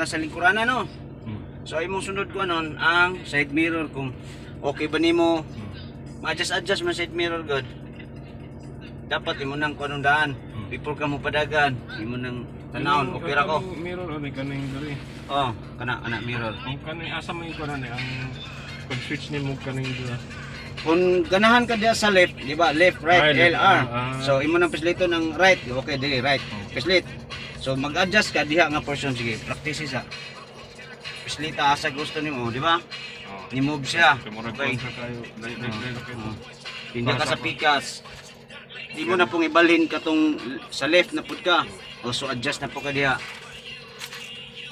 ka sa likuran no. So imong sunod ko anon ang side mirror kung okay ba nimo. Ma-adjust man side mirror god. Dapat imo nang kuanong daan before ka mo padagan, imo nang tanawon okay ra ko. Mirror ani kaning diri. Oh, kana ana mirror. Ang kaning asa man ko ani ang pag-switch nimo kaning dira. Kung ganahan ka diya sa left, di ba? Left, right, Left. LR. So imo nang pislito ng right, okay dili right. Pislit. So mag-adjust ka diha nga portion sige, practice sa. Pislita asa gusto nimo, di ba? Ni move siya. Okay. Hindi ka sa pikas. Di mo na pong ibalhin katong sa left na pud ka. O so adjust na po ka diha.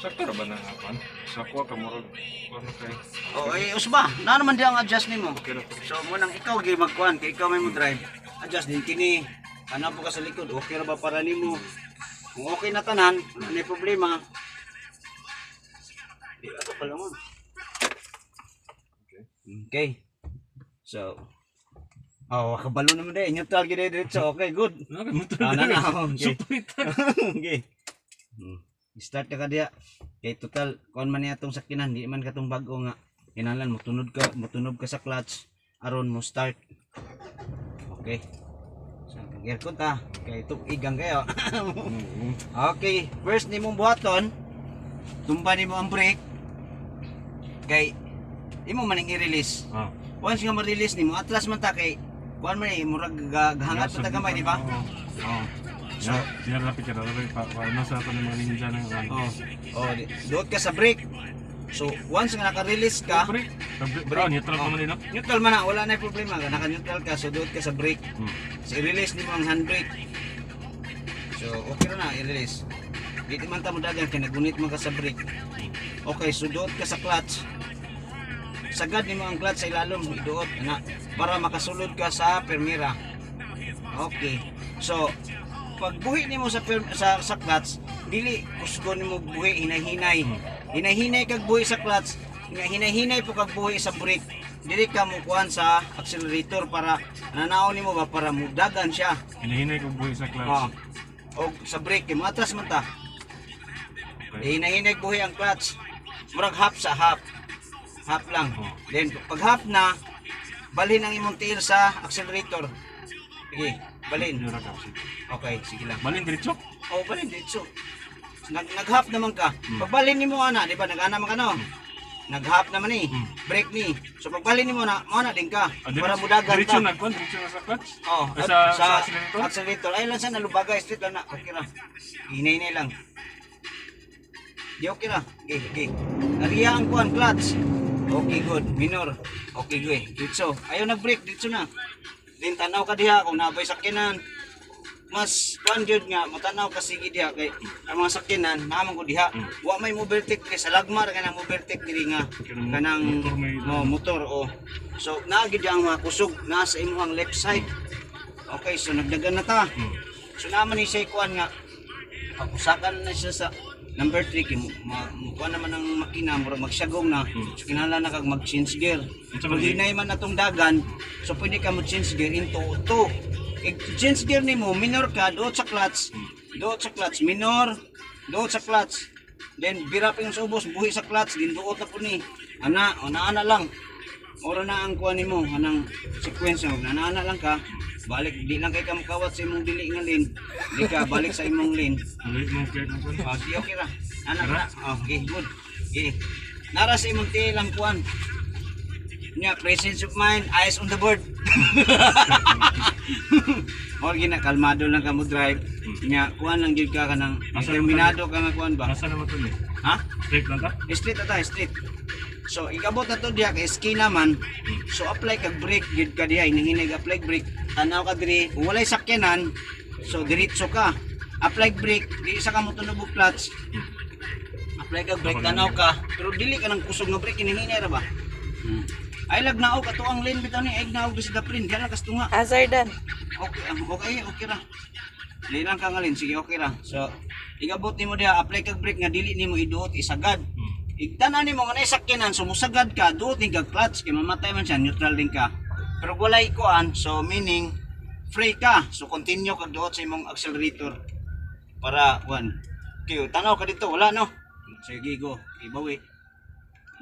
Sakto ra ba na apan? Sa kuha ka murag ano kay. O eh usba, na naman diha ang adjust nimo. Okay ra. So mo nang ikaw gyud magkuan kay ikaw may mo drive. Adjust din kini. Ana po ka sa likod, okay ra ba para nimo? Kung okay na tanan, ano may problema? Di ato pala mo. Okay. So, kabalo naman din. Neutral gina diretso. Okay, good. Okay. Okay. Start ka diya. Kay total, kung man niya itong sakinan, di man katong bago nga. Kinalan, mutunog ka sa clutch. Aron mo start. Okay. So, gear ko ta. Okay, igang kayo. Okay, first ni mong buhaton, tumba ni mo ang brake. Kay, imo maning i-release. Once nga ma-release nimo, atras man ta kay kuan man murag gahangat pa ta gamay, di ba? So, siya rapid ka daw pa nasa ato ng mga ninja ng ano. Doot ka sa brake. So, once nga naka-release ka, Brake, neutral pa man din. neutral man na, wala na problema. Naka-neutral ka, so doot ka sa brake. So, i-release nimo ang handbrake. So, okay na i-release. Dito man ta mo dagan kay nagunit man ka sa brake. Okay, so doot ka sa clutch. Sagad nimo ang clutch sa ilalom, iduot na para makasulod ka sa permira. Okay. So, pag buhi nimo sa clutch, dili kusgo nimo buhi hinay-hinay. Hinay-hinay kag buhi sa clutch, hinay-hinay po kag buhi sa brake. Dili ka mo kuan sa accelerator para nanaon nimo ba para mudagan siya. Hinahinay ko buhi sa clutch. O sa brake mo atras man ta. Hinay-hinay buhi ang clutch. Murag half sa half. Half lang. Then pag half na, balhin ang imong tiil sa accelerator. Sige, balhin. Okay, sige lang. Balhin diretso? Oh, balhin diretso. Nag-half naman ka. Pag balhin nimo ana, di ba nag-ana man ka no? Nag-half naman ni. Brake ni. So pag balhin nimo na, mo na din ka. Para mudagan diretso ta. diretso na sa clutch? Oh, sa accelerator. Ay lang sa nalubagay straight lang na. Okay ra. Hinay-hinay lang. Di okay ra. Okay. Ariya ang kuan clutch. Okay, good. Minor. Okay, good. Ditso. Ayaw nag-brake. Ditso na. Din tanaw ka diha kung nabay sakinan. Mas kuan gyud nga matanaw ka sige diha kay ang mga sakinan naman ko diha. Wa may mobile tech sa lagmar kanang mobile tech diri nga kanang motor o. So naagid ang mga kusog nasa imong left side. Okay, so nagdagan na ta. So naman ni say kuan nga usakan na siya sa number 3 kay kuan naman ang makina murag magsagong na. So kinahanglan na kag mag-change gear. Kung hinay man atong dagan, so pwede ka mo change gear into auto. I-change gear nimo, minor ka, doot sa clutch, minor, doot sa clutch. Then bira pa yung sa ubos, buhi sa clutch, din doot na po ni. Ana lang. Ora na ang kuha nimo, anang sequence mo, ana lang ka. Balik, di lang kay ka makawat sa imong dili nga lane. Di ka balik sa imong lane. Okay ra. Ana ra. Okay, good. Okay. Nara sa imong tiil ang kuan. Nya presence of mind, eyes on the board. Or gina kalmado lang ka mo drive. Nya kuan lang gyud ka kanang determinado ka nga kuan ba? Asa naman to ni? Ha? Straight lang ta? Straight ata, straight. So ikabot na to diha kay ski naman. So apply kag brake gyud ka diha, hinahinay apply brake. Tanaw ka diri, kung walay sakyanan, so diretso ka. Apply brake, di isa ka mo tunog og clutch. Apply kag brake tanaw ka, pero dili ka nang kusog nga brake hinahinay ra ba? Ay lagnaog ato ang lane bitaw ni ay naog sa daprin diha lang kastunga. Hazardan. Okay ra. Lilang ka nga lane, sige okay ra. So igabot nimo diha apply kag brake nga dili nimo iduot isagad. Igtanan nimo nga sakyanan sumusagad ka duot ni kag clutch kay mamatay man siya neutral din ka. Pero walay kuan so meaning free ka. So continue kag duot sa imong accelerator para kuan. Okay, tanaw ka dito wala no. Sige go, ibawi.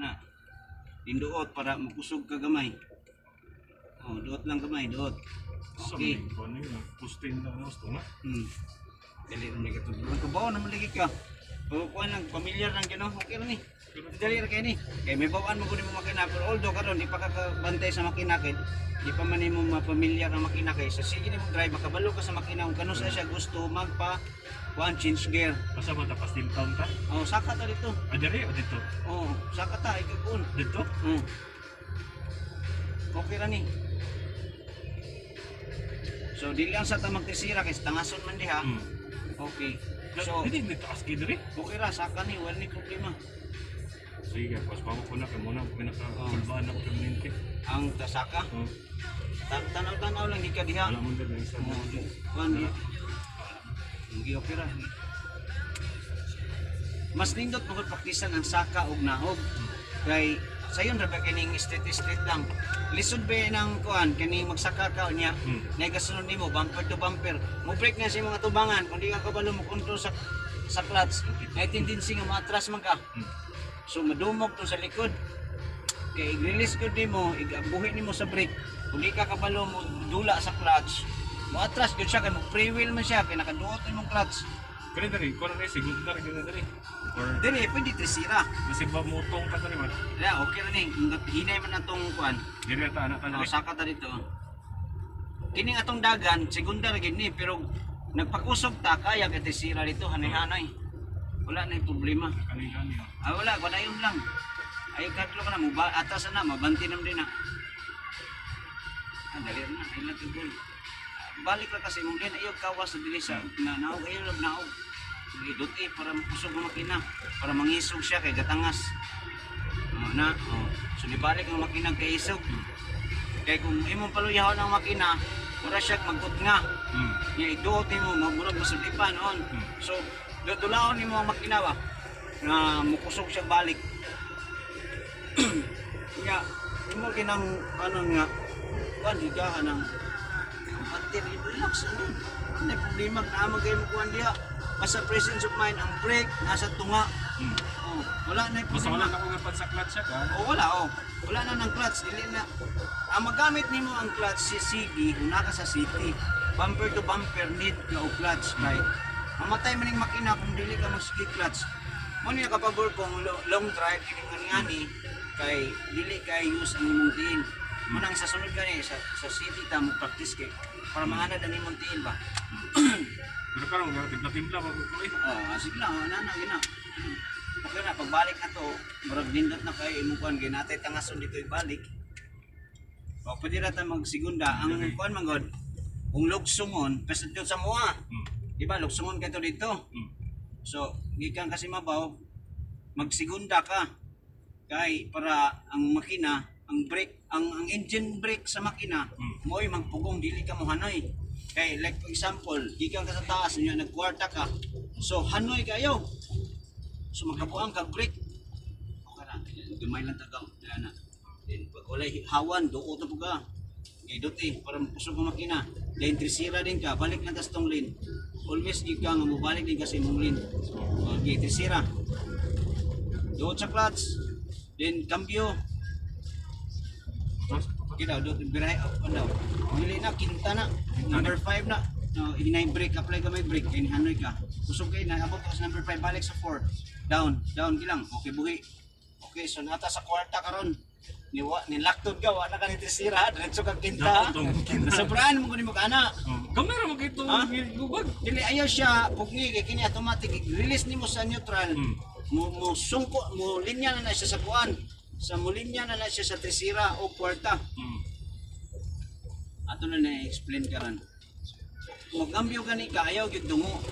Na. Dinduot para makusog ka gamay. Oh, duot lang gamay, duot. Okay. Sabi ko ano yun, pustin na ano, gusto nga. Dali rin ka to. Kabaw naman lagi ka. O kuan lang, familiar lang gano. Okay ra ni. Dali ra kay ni. Kay may bawaan mo gud mo makina pero although karon di pa ka bantay sa makina kay di pa man nimo mapamilyar ang makina kay sa sige nimo drive makabalo ka sa makina kung kano sa siya gusto magpa kuan change gear. Basta mo tapos till town ta? Oh, saka ta dito. Dali o dito? Oh, saka ta ikakun. Dito? Okay ra ni. So dili lang sa ta magtisira kay tangason man diha. Okay. So Hindi taas kayo dali? okay ra saka ni wala ni problema. Sige, pas pa ko na kay muna pinaka-kulbaan ako permanente. Ang tasaka tanaw-tanaw lang di ka diha. Wala mo dali isa. Kuan di. Hindi okay ra. Mas nindot mo praktisan ang saka ug nahog. Kay sayon ra ba kining street lang. Lisod ba ng kuan kini magsaka ka niya. Negasunod nimo bumper to bumper. Mo break na sa mga tubangan kun di ka kabalo mo kontrol sa clutch. May tendency nga maatras man ka. So madumog to sa likod. Kay i-release gud nimo, igabuhi nimo sa brake. Kung di ka kabalo mo dula sa clutch, mo atras gud siya kay mo freewheel man siya kay nakaduot imong clutch. Kani dali, ko na siguro na rin dali. Or Dili pwede tisira. kasi ba mutong ka dali man. Ya, okay ra ning hinay man atong kuan. Dili ta anak ka Oh, dali. saka ta dito. Kining atong dagan, segunda ra gid ni pero nagpakusog ta kaya kay tisira dito hanay-hanay. Wala na yung problema. Kani. Wala, wala yun lang. Ay, katlo ka na mo, atas na, mabanti naman din na. Dali na, ay lang tigol. Balik lang kasi mong din, ayog kawas sa dili sa naog, ayog naog. Idot para makusog ang makina, para mangisog siya kay gatangas. So nibalik ang makina kay isog. Kaya kung imong paluyahon ang makina, mura siya magkut nga. Nga iduot mo, magmurag masudipan on. So, dudulaon nimo ang makina ba? Na mukusog siya balik. Nga, imo kinang ano nga, kuan di ka nang battery relax ano. Hindi problema naman kayo mo kuan diha. Basta presence of mind ang brake nasa tunga. Oh, wala na yung Basta problema. wala na ko nga sa clutch siya ka. Wala oh. Wala na ng clutch, dili na. Ang magamit nimo ang clutch si CD, una ka sa city. Bumper to bumper need ka og clutch, right? Mamatay man yung makina kung dili ka mag-ski clutch. Mo niya kapabor kung long drive kining ani kay dili kay use ang imong tiin. Mo nang sa sunod gani sa city ta mo practice kay para maanad ang imong tiin ba. Pero karon nga timpla ba ko eh. Sige lang, ana gina. Okay na pagbalik na to, murag nindot na kay imong kuan kay natay tangason dito ibalik. O pwede ra ta magsigunda ang kuan man god. Kung lugsungon, pasad yun sa mua. Di ba lugsungon ka to dito. So, gikan kasi mabaw, magsigunda ka. Kay para ang makina, ang brake, ang engine brake sa makina, mo'y magpugong dili ka mo hanoy. Kay like for example, gikan ka sa taas niya nagkwarta ka. So hanoy kayo. So magkabuang ka brake. Okay ra, gamay lang tagaw. Na. Then pag walay hawan, duo to ka. Idot para mapusog ang makina. Then trisira din ka, balik na tas tong lane. Always di ka nga mobalik din kasi mong lane. Okay, trisira. Duot sa clutch. Then cambio. Kita do biray ano. Dili na kinta na. Number 5 na. Hinay brake, apply ka may brake, kay hanoy ka. Kusog kay na abot ka sa number 5 balik sa 4. Down gilang. Okay buhi. Okay, so nata sa kwarta karon. Nilaktod ka wala ka ni tisira, diretso ka kinta. Nasobrahan mo kunin mo kana. Kamera mo kay to gubag. Dili ayaw siya pugni kay kini automatic release nimo sa neutral. Mo sungko mo linya na siya sa kuan. Sa mulinya na siya sa trisira o kwarta. Ato na na-explain ka ran. Magambyo ka ni ka, ayaw gyud dungo.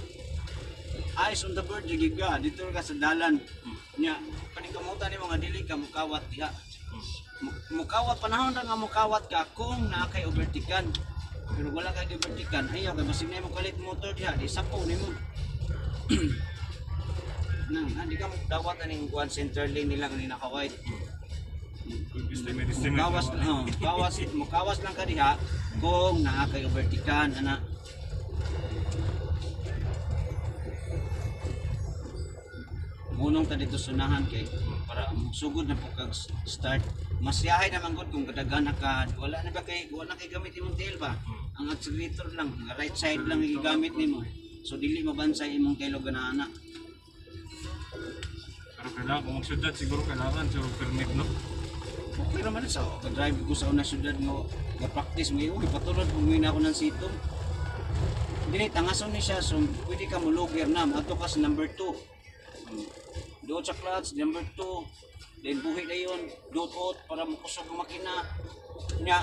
Eyes on the bird gyud ka, dito ka sa dalan. Nya, panikamutan ni mga dili ka mukawat diha. Mukawat panahon ra nga mukawat ka kung naa kay overtikan. Pero wala kay overtikan, ayaw kay basig na mo kalit motor diha, di sapo nimo. Nang hindi ka dawat aning kuan center lane nila kanina ka white. Mukawas lang ka diha kung naa kay overtikan ana. munong ta dito sunahan kay para sugod na po kag start. Masyahay naman gud kung kadaghan ka wala na kay gamit imong tail ba. Ang accelerator lang, ang right side lang gigamit nimo. So dili mabansay imong tail ganaana. Pero kailangan kung magsyudad siguro kailangan so permit no. Okay naman sa drive ko sa una syudad mo, ga-practice mo yung ipatulad kung may ako ng sitong. Dili tangason ni siya so pwede ka mo logger na ato ka sa number 2. Doon sa clutch number 2. Then buhi na yun, dutot para makusog ang makina. Nya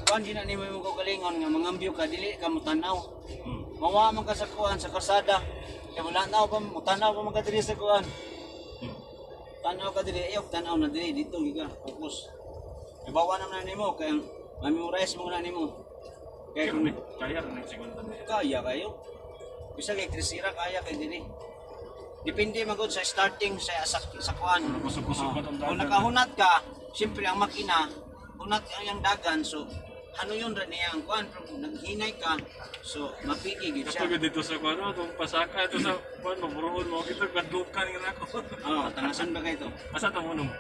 kuan din na nimo imong kaugalingon nga mangambyo ka dili ka mo tanaw. Mawa man ka sa kuan sa kalsada. Kaya wala tanaw pa mo tanaw pa man ka diri sa kuan. Tanaw ka diri, ayok tanaw na diri dito giga focus. Ibawa na nimo kay memorize mo na nimo. Kaya kung Kaya rin ang segunda niya. kaya kayo. Bisa kay tresira kaya kay diri. Depende magod sa starting sa kuan. Kusog-kusog pa tong Kung dagat. nakahunat ka, siyempre ang makina, hunat ang dagan, so ano yun rin niya ang kuan, pero naghinay ka, so mapiki gid siya. Kapag dito sa kuano, itong pasaka ito sa kuano, maburoon mo, ito gadukan nga ako. Tangasan ba kayo ito? Asa ito mo nung?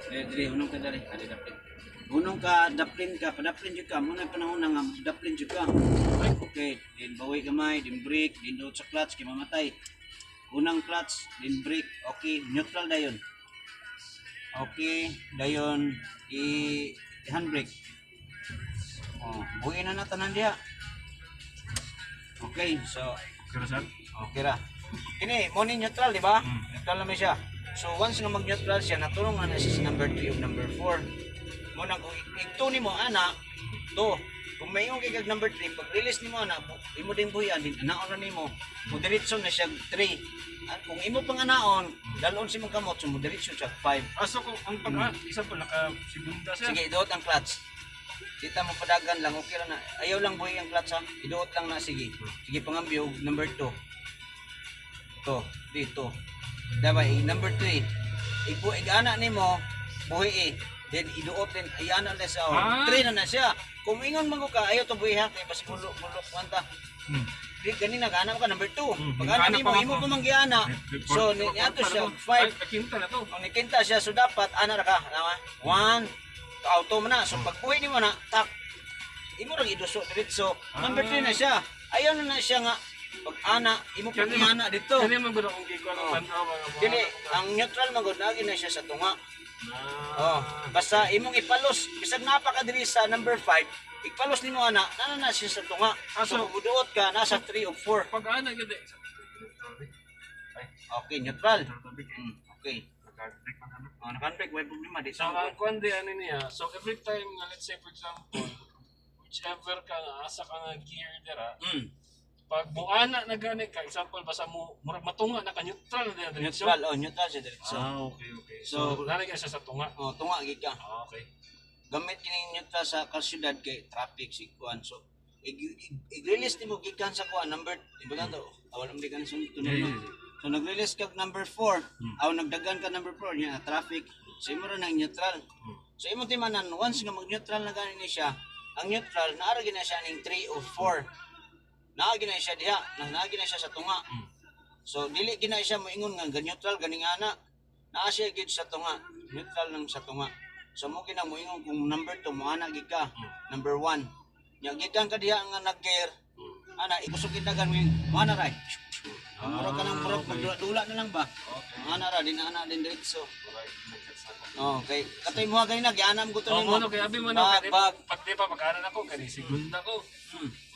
Dili, unong ka dali, daplin. Unong ka, daplin ka, padaplin jud ka, muna panahon na nga, daplin jud ka. Okay, din bawi kamay, din brake, din doon sa clutch, kay mamatay. Unang clutch, din brake, okay, neutral dayon. Okay, dayon, handbrake. Buhay na tanan diha. Okay, so, Kirasan? okay ra. Kini, mo ni neutral, di ba? Neutral naman siya. So, once nga mag-neutral siya, natulong na siya sa number 3 o number 4. Mo nang kung ito ni mo, ana, to. Kung may yung kagag number 3, pag release ni mo, ana, imo din buhian, din anaon na ni mo, mo diretso na siya 3. At kung imo pang anaon, dalon si mong kamot, so mo diretso siya 5. Aso ko, ang pag isa pa naka-segunda siya. Sige, iduot ang clutch. Kita mo padagan lang, okay lang na. Ayaw lang buhay ang clutch ha. Iduot lang na, sige. Sige, pangambyo, number 2. To, dito. Dabay, number 3. Ig-ana ni mo, buhay eh. Then iduot din, ayana na sa 3 na siya. Kung ingon man ko ka, ayaw to buhay ha. Kaya basi mulok kwanta. Di ganina ka ka number 2. Pag ana nimo imo pa man giana. So niadto siya 5. Nakinta na to. Kung nikinta siya so dapat ana ra ka, tama? 1 auto man na. So pag buhay nimo na, tak. Imo ra giduso diretso. Number 3 na siya. Ayaw na siya nga pag ana imo pa giana dito. Kani man gud akong giko ang tanaw mga. Dili, ang neutral man gud nagi na siya sa tunga. Basta imong ipalos, bisag napaka diri sa number 5. Ipalos nimo ana, nana na siya sa tunga. So buduot ka nasa 3 o 4. Pag ana gid. Okay, neutral. Okay. Naka-break, may problema di So ang kundi ano niya, so every time nga let's say for example, whichever ka nga asa ka nga gear dira, pag buana na gani ka, example basta mo murag matunga na ka neutral na dira. Neutral, neutral siya diretso. Okay. So lalagyan siya sa tunga. Tunga gid ka. Okay. Gamit kini neutral sa kasyudad kay traffic si kuan. So i-release nimo gikan sa kuan number, di ba to? Awal mo gikan sunod no. So nag-release kag number 4, aw nagdagan ka number 4 niya traffic. So imo ra nang neutral. So imo timanan once nga mag-neutral na gani ni siya, ang neutral naara gina siya ning 3 o 4. Naagi na siya diha, naagi na siya sa tunga. So dili gina siya moingon nga neutral ganing ana. Naa siya gid sa tunga, neutral lang sa tunga. So mo gina moingon kung number 2 mo ana gid ka, number 1. Nya gikan ka diha nga nag-gear. Ana ikusog kita ganing mo ana ray. Murag ka ng murag, magdula na lang ba? Ana ra, din ana din diretso. Okay, katoy mo gani na, gianam ko to Oh, nimo. mo kay abi man ako Bag. pag di pa pag-aral ako kani segunda ko.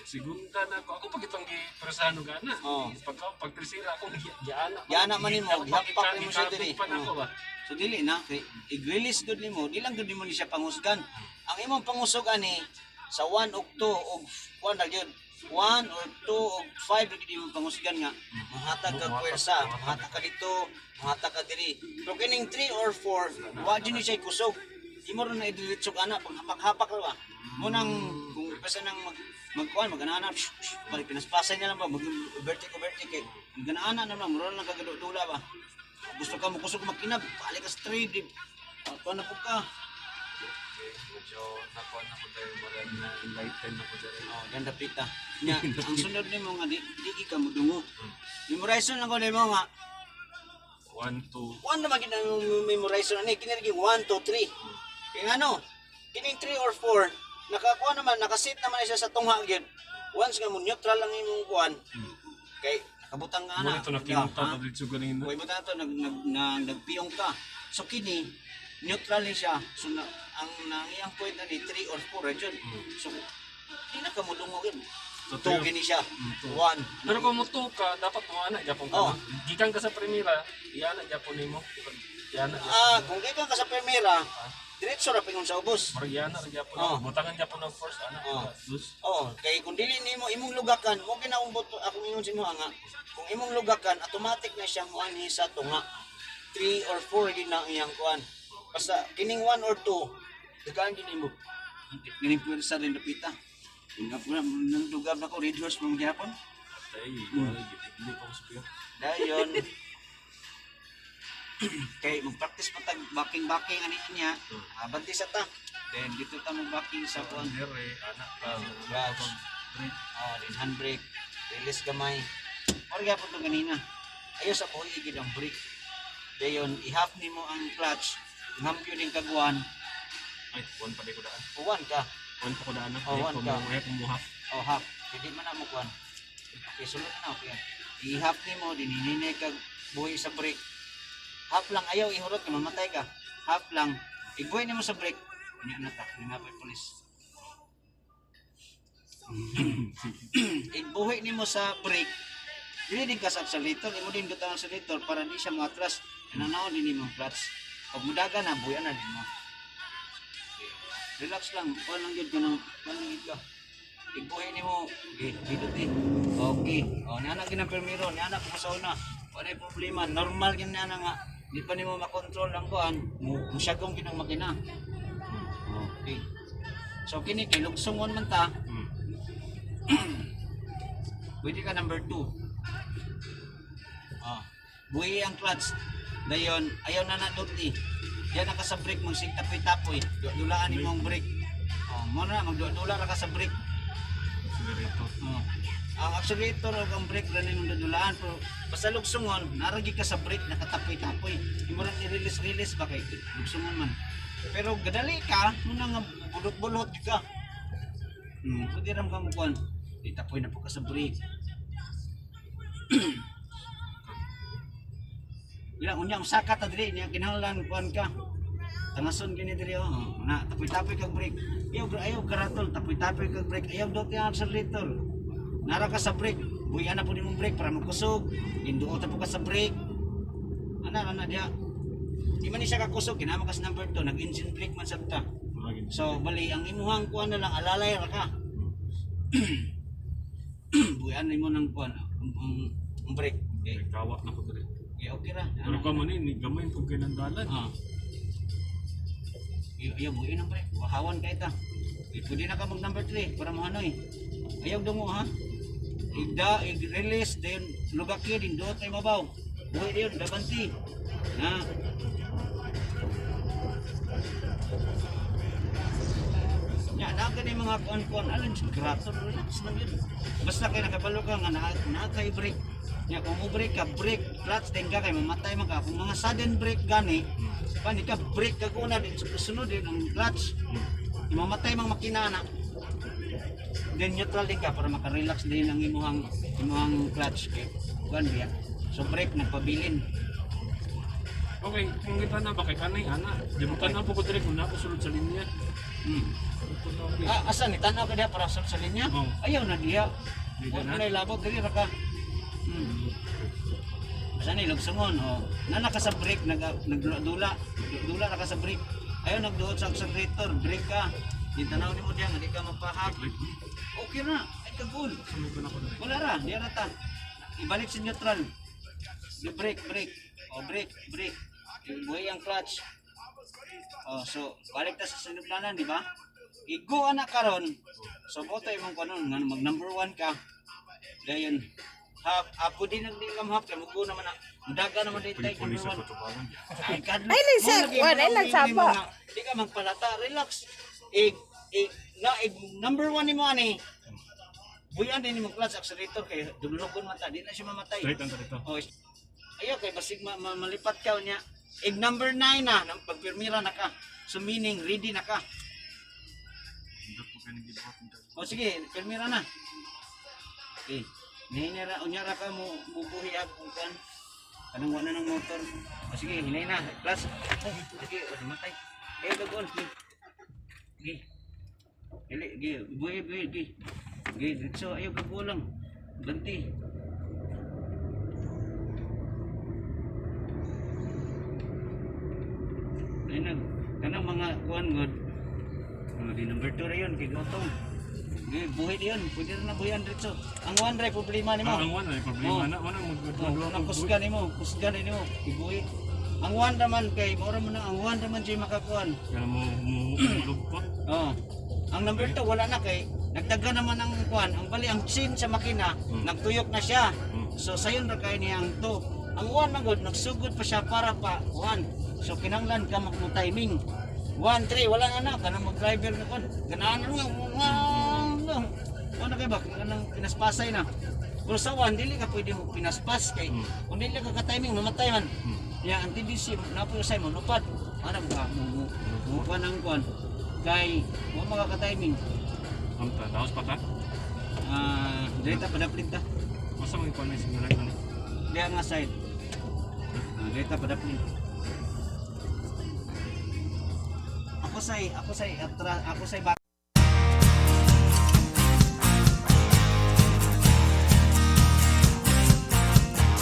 Segunda na ako pag itong gipresano gana. Pag tresira ako giana. Giana man nimo, gihapak nimo siya diri. Pa nako ba. So dili na, kay i-release gud nimo, di lang gud nimo ni siya pangusgan. Ang imong pangusog ani sa 1 ug 2 ug 1 ra gyud. 1 or 2 or 5 lagi di mo pangusgan nga mahatag ka pwersa, mahatag ka dito, mahatag ka diri. Pero kining 3 or 4 wa gyud ni siya kusog. Imo ra na idilitsog ana pag hapak-hapak ra ba. Mo nang kung basta nang magkuan maganana balik pinaspasay na lang ba mag vertic kay maganana na lang mura lang kagadula ba. Gusto ka mo kusog makinab, balik ka sa 3 di. Kuan na po ka. Medyo nakuha na ko tayo marag na enlighten na ko dyan. Ganda pita. Nya, ang sunod nimo nga di ka mo dungo. Memorize lang ko nimo nga 1, 2. Kuan naman ginang memorizer ani kini lagi 1 2 3. Kaya ano, kining 3 or 4 nakakuha naman nakasit naman siya sa tungha gyud. Once nga mo neutral lang imong kuan. Kay nakabutang nga Muna na. ito nakinunta na dito ganin na. Kuy mo to nagpiyong ka. So kini neutral ni siya. So ang iyang point ani 3 or 4 ra jud. So di na ka mo dungogin. So, Tugi ni siya. 1. Pero kung muto ka, dapat mo ana Japon ka. Oh. Gikan ka sa primera, iana Japon nimo. Iana. Kung gikan ka sa primera, diretso ra pingon sa ubos. Marag iana ra Japon. Oh. Butangan Japon ng first ana. Oh. Dus. Kay kung dili nimo imong lugakan, mo ginaumbot ako ingon sa imo nga. Kung imong lugakan, automatic na siyang kuan sa tunga. 3 or 4 din na iyang kuan. Basta kining 1 or 2, dagaan din mo. Kining pwersa rin napita. Nga po na, nang lugab na ko, Red Horse mong Japon. Ay, wala gitili ko sa Dayon. Kay mag-practice pa tag backing ani niya. Banti sa ta. Then dito ta mo backing sa kuan. Dire, anak ka. Clutch. Din handbrake. Release gamay. Or gyapon to ganina. Ayo sa buhi gid ang brake. Dayon i-half nimo ang clutch. Ngampyo din kagwan. Ay, one pa di ko daan. Uwan ka. One pa ko daan. One ka. Kumuha. Half. Hindi man na mo kuan. Okay, sulod na okay. I-half nimo dininay kag buhi sa brake. Half lang ayaw ihurot ka mamatay ka. Half lang. Ibuhay nimo sa brake. Nya na ta, na pa pulis. Ibuhay nimo sa brake. Dili din ka sa accelerator, imo din butang accelerator para di siya matras. Nananaw din nimo clutch. Pag mudaga na buya na din mo. Relax lang, kuan lang gyud kanang maningid ka. Ibuhay nimo, didot eh. Okay. Nana ginang permiro, nana ko sa una. Wala problema, normal gyud nana nga. Di pa nimo makontrol ang kuan, musyagong ginang makina. Okay. So kini kay lugsungon man ta. Pwede ka number 2. Buhi ang clutch. Dayon ayaw na duty. Yan na ka sa brake mong tapoy-tapoy. Dulaan nimo ang brake. Mo na magdula ra ka sa brake. Accelerator. Ang accelerator ug ang brake ra nimo dulaan pero basta lugsungon, naragi ka sa brake nakatapoy-tapoy. Imo ra i-release ba kay lugsungon man. Pero gadali ka, muna nga bulot-bulot ka. Pwede ram kang kuan. Itapoy na po ka sa brake. Ilang unyang sakat ta diri niya kinahanglan kuan ka. Tangason gini diri na tapoy-tapoy kag brake. Ayaw karatol tapoy-tapoy kag brake. Ayaw dot yung accelerator. Nara ka sa brake. Buyan na po nimong brake para magkusog. Induot ta po ka sa brake. Ana dia. Di man ni siya kakusog kinahanglan ka sa number 2 nag-engine brake man sabta. So bali ang imuhang kuan na lang alalay ra ka. Buyan nimo nang kuan ang brake. Okay, kawak na ko diri. Okay ra. Pero ka man ni gamay ko kay nang dalan. Ayaw buuin ang brake. Wahawan ka ita. Pwede na ka mag number 3 para mo hanoy. Ayaw dungo ha. I-release then lugaki din doon tayo mabaw. Buhay din dabanti. Na. Ya, naga ni mga kuan-kuan alin grato relax lang yun. Basta kay nakabalo ka nga na kay brake. Ya kung mo brake ka, brake, clutch din ka kay mamatay man ka. Kung mga sudden brake gani, pani ka brake ka una din sunod din ang clutch. Mamatay mang makina na. Then neutral din ka para maka-relax din ang imuhang clutch kay kuan biya. So brake nagpabilin. Okay, kung kita na ba kay kanay ana, di mo tanaw po ko diri kung nako sulod sa linya. Asa ni tanaw ka diha para sa linya? Ayaw na diha. Wala na ilabot diri ra ka. Asa ni lugsungon nana ka sa brake nagdula ra ka sa brake. Ayaw nagduot sa accelerator, brake ka. Di tanaw nimo diha nga di ka mapahak. Okay na, ay kagul. Wala ra, diha ra ta. Ibalik sa neutral. Brake. Brake. Buhay ang clutch. So balik ta sa sinuglanan, di ba? Igo anak karon. So boto imong kanon nga mag number 1 ka. Dayon ako din ang dingam half kay mugo naman na daga naman dito tay number 1. Ay kadlo. Ay lang sapa. Di ka magpalata, relax. Number 1 nimo ani. Buyan din imong clutch accelerator kay dulugon man ta, di na siya mamatay. Straight ang dito. Ayaw kay basig malipat ka niya. Egg number 9 na, nang pagpirmira na ka. So meaning ready na ka. O sige, pirmira na. Okay. Hinera unyara ka mo bubuhi ako kan. Anong wala ng motor. O sige, hinay na. Plus. Sige, matay. Gagawin. Sige. Sige, buhi. Sige, so ayaw kagulang. Ganti. Ayun, kanang mga kuan god. Di number 2 ra yun, kay Gotong. Buhi yun, pwede rin na buhian dito. Ang one ray problema ni mo. Ang one ay problema na Ang kusgan ni mo, ibuhi. Ang one naman kay, mora mo na, ang one naman dyan makakuan. Kaya mo lugpot. Ang number 2 wala na kay, nagdaga naman ang kuan. Ang bali, ang chin sa makina, nagtuyok na siya. So sayon ra kay niya ang 2. Ang one magod, nagsugod pa siya para pa 1. So kinanglan ka mo timing. 1, 3, wala nga na, kanang mag-driver na kon. Ganaan nga. Ano kay ba? Kanang pinaspasay na. Pero sa 1, dili ka pwede mo pinaspas kay. Kung dili ka ka-timing, mamatay man. Ya, ang TDC, napoy sa mo, lupad. Ano ba? Mukuha ng kuhan. Kay, mo makaka-timing. Amta, daos pa ta? Dito pa daplin ta. Masa mo ikuan na yung simulan na? Diya nga side. Dito pa daplin. Ako say